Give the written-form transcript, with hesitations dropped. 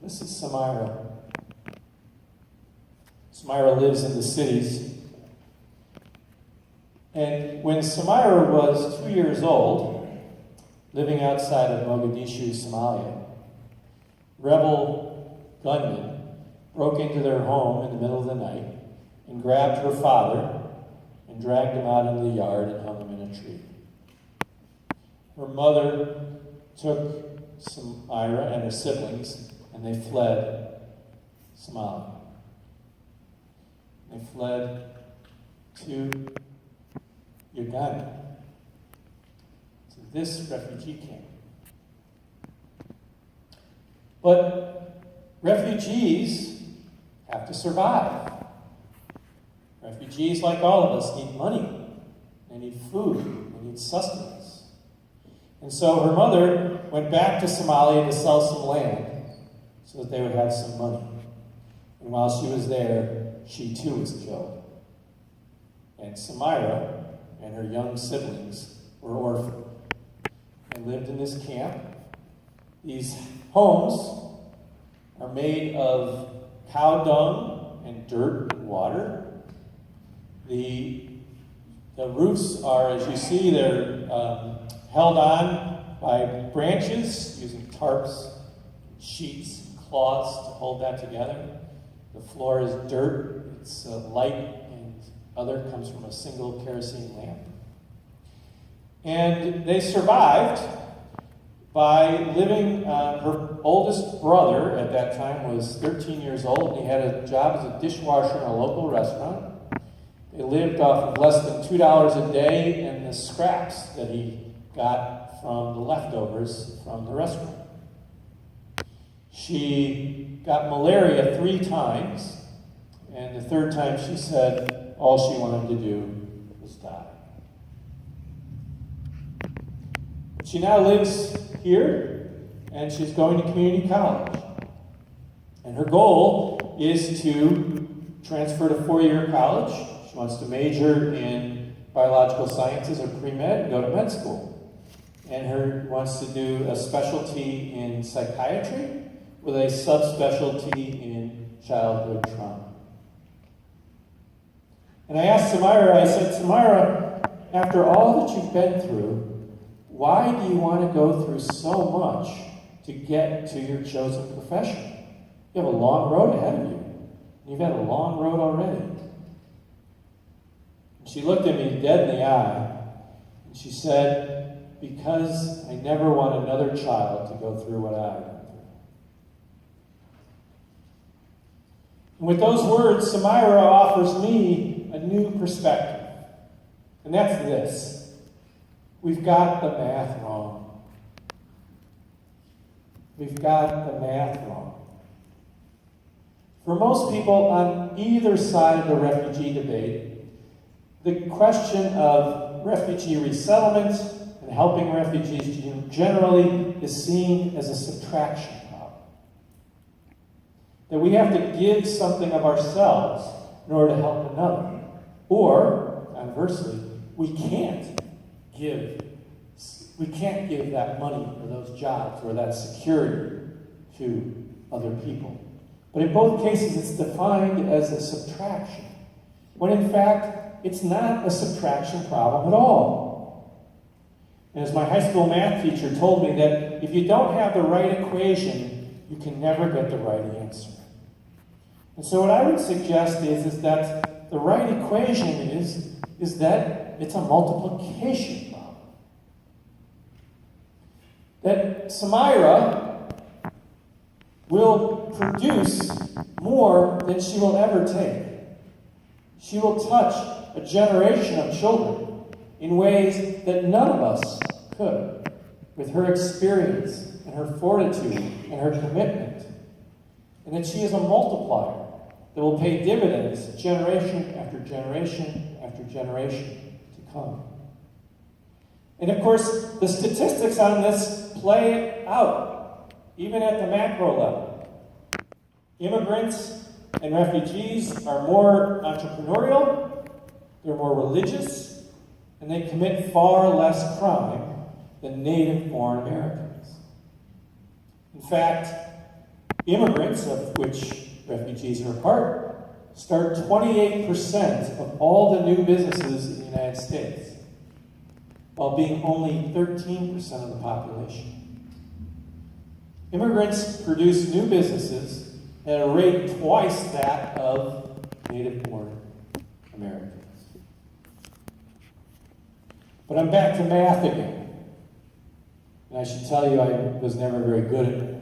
This is Samira. Samira lives in the cities. And when Samira was 2 years old, living outside of Mogadishu, Somalia, rebel gunmen broke into their home in the middle of the night and grabbed her father and dragged him out into the yard and hung him in a tree. Her mother took Samira and her siblings and they fled Somalia. They fled to Uganda, to this refugee camp. But refugees have to survive. Refugees, like all of us, need money. They need food. They need sustenance. And so her mother went back to Somalia to sell some land so that they would have some money. And while she was there, she too was killed. And Samira and her young siblings were orphaned. They lived in this camp. These homes are made of cow dung and dirt and water. The roofs are, as you see, they're held on by branches using tarps, sheets, cloths to hold that together. The floor is dirt. It's light, and other comes from a single kerosene lamp. And they survived by living, her oldest brother at that time was 13 years old, and he had a job as a dishwasher in a local restaurant. They lived off of less than $2 a day and the scraps that he got from the leftovers from the restaurant. She got malaria 3 times, and the 3rd time she said all she wanted to do was die. She now lives here, and she's going to community college. And her goal is to transfer to 4-year college. She wants to major in biological sciences or pre-med and go to med school. And wants to do a specialty in psychiatry with a subspecialty in childhood trauma. And I asked Samira, I said, Samira, after all that you've been through, why do you want to go through so much to get to your chosen profession? You have a long road ahead of you. You've had a long road already. And she looked at me dead in the eye, and she said, because I never want another child to go through what I went through. And with those words, Samira offers me a new perspective. And that's this. We've got the math wrong. We've got the math wrong. For most people on either side of the refugee debate, the question of refugee resettlement and helping refugees generally is seen as a subtraction problem. That we have to give something of ourselves in order to help another. Or, conversely, we can't give that money or those jobs or that security to other people. But in both cases, it's defined as a subtraction, when in fact, it's not a subtraction problem at all. And as my high school math teacher told me, that if you don't have the right equation, you can never get the right answer. And so what I would suggest is that the right equation is that it's a multiplication problem. That Samira will produce more than she will ever take. She will touch a generation of children in ways that none of us could, with her experience and her fortitude and her commitment. And that she is a multiplier that will pay dividends generation after generation after generation to come. And of course, the statistics on this play it out, even at the macro level. Immigrants and refugees are more entrepreneurial, they're more religious, and they commit far less crime than native-born Americans. In fact, Immigrants, of which refugees are a part, start 28% of all the new businesses in the United States, while being only 13% of the population. Immigrants produce new businesses at a rate twice that of native-born Americans. But I'm back to math again. And I should tell you, I was never very good at math.